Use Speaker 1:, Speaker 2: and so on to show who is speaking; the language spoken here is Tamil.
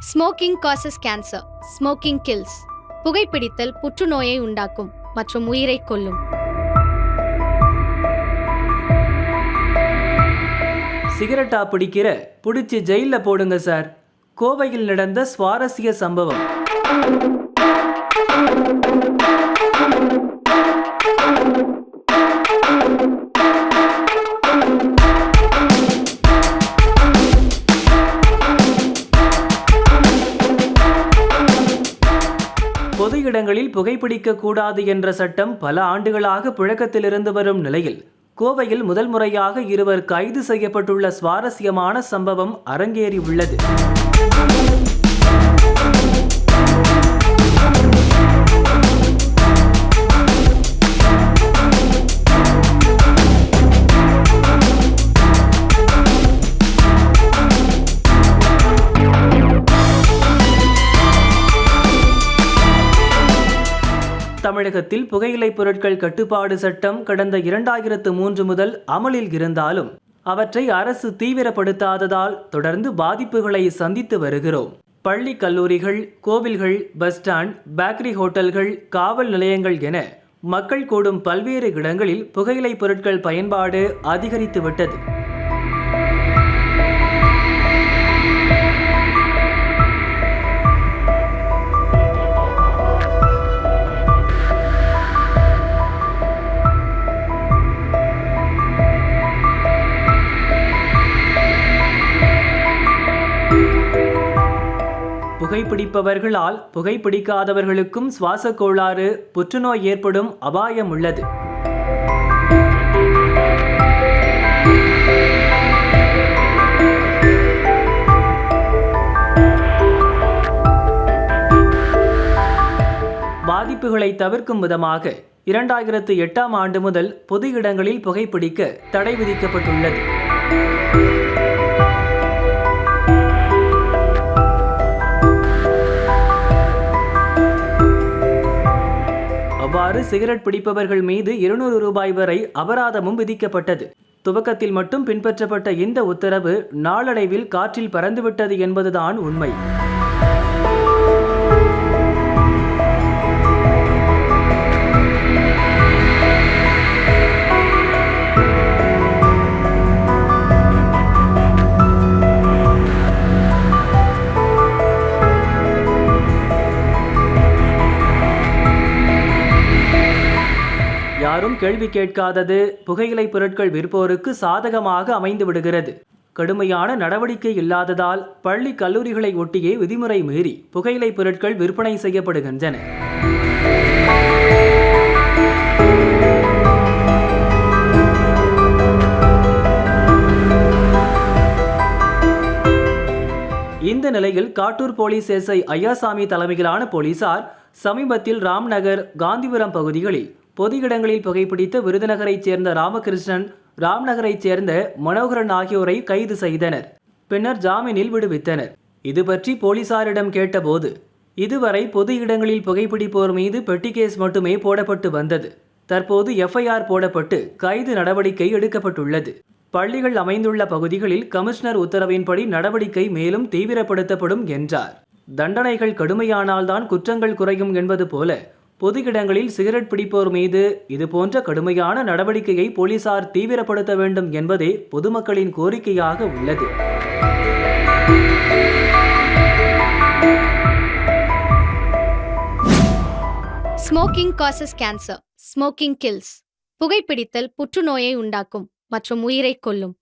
Speaker 1: Smoking causes cancer, smoking kills. புகைப்பிடித்தல் புற்றுநோயை உண்டாக்கும் மற்றும் உயிரை கொல்லும்.
Speaker 2: சிகரெட்டா பிடிக்கிற பிடிச்சி ஜெயில போடுங்க சார். கோவையில் நடந்த சுவாரஸ்ய சம்பவம். பொது இடங்களில் புகைப்பிடிக்க கூடாது என்ற சட்டம் பல ஆண்டுகளாக புழக்கத்தில் இருந்து வரும் நிலையில் கோவையில் முதல் முறையாக இருவர் கைது செய்யப்பட்டுள்ள சுவாரஸ்யமான சம்பவம் அரங்கேறி உள்ளது. தமிழகத்தில் புகையிலை பொருட்கள் கட்டுப்பாடு சட்டம் கடந்த 2003 முதல் அமலில் இருந்தாலும் அவற்றை அரசு தீவிரப்படுத்தாததால் தொடர்ந்து பாதிப்புகளை சந்தித்து வருகிறோம். பள்ளி, கல்லூரிகள், கோவில்கள், பஸ் ஸ்டாண்ட், பேக்கரி, ஹோட்டல்கள், காவல் நிலையங்கள் என மக்கள் கூடும் பல்வேறு இடங்களில் புகையிலை பொருட்கள் பயன்பாடு அதிகரித்துவிட்டது. புகைப்பிடிப்பவர்களால் புகைப்பிடிக்காதவர்களுக்கும் சுவாச கோளாறு, புற்றுநோய் ஏற்படும் அபாயம் உள்ளது. பாதிப்புகளை தவிர்க்கும் விதமாக 2008ஆம் ஆண்டு முதல் பொது இடங்களில் புகைப்பிடிக்க தடை விதிக்கப்பட்டுள்ளது. அவ்வாறு சிகரெட் பிடிப்பவர்கள் மீது 200 ரூபாய் வரை அபராதமும் விதிக்கப்பட்டது. துவக்கத்தில் மட்டும் பின்பற்றப்பட்ட இந்த உத்தரவு நாளடைவில் காற்றில் பறந்துவிட்டது என்பதுதான் உண்மை. யாரும் கேள்வி கேட்காதது புகையிலை பொருட்கள் விற்போருக்கு சாதகமாக அமைந்து விடுகிறது. கடுமையான நடவடிக்கை இல்லாததால் பள்ளி, கல்லூரிகளை ஒட்டியே விதிமுறை மீறி புகையிலை பொருட்கள் விற்பனை செய்யப்படுகின்றன. இந்த நிலையில் காட்டூர் போலீஸ் எஸ்ஐ ஐயாசாமி தலைமையிலான போலீசார் சமீபத்தில் ராம்நகர், காந்திபுரம் பகுதிகளில் பொது இடங்களில் புகைப்பிடித்த விருதுநகரைச் சேர்ந்த ராமகிருஷ்ணன், ராம்நகரைச் சேர்ந்த மனோகரன் ஆகியோரை கைது செய்தனர். பின்னர் ஜாமீனில் விடுவித்தனர். இது பற்றி போலீசாரிடம் கேட்டபோது, இதுவரை பொது இடங்களில் புகைப்பிடிப்போர் மீது பெட்டி கேஸ் மட்டுமே போடப்பட்டு வந்தது. தற்போது எஃப்ஐஆர் போடப்பட்டு கைது நடவடிக்கை எடுக்கப்பட்டுள்ளது. பள்ளிகள் அமைந்துள்ள பகுதிகளில் கமிஷனர் உத்தரவின்படி நடவடிக்கை மேலும் தீவிரப்படுத்தப்படும் என்றார். தண்டனைகள் கடுமையானால்தான் குற்றங்கள் குறையும் என்பது போல பொது இடங்களில் சிகரெட் பிடிப்போர் மீது இதுபோன்ற கடுமையான நடவடிக்கையை போலீசார் தீவிரப்படுத்த வேண்டும் என்பதே பொதுமக்களின் கோரிக்கையாக உள்ளது.
Speaker 1: Smoking causes cancer, smoking kills. புகைப்பிடித்தல் புற்றுநோயை உண்டாக்கும் மற்றும் உயிரை கொல்லும்.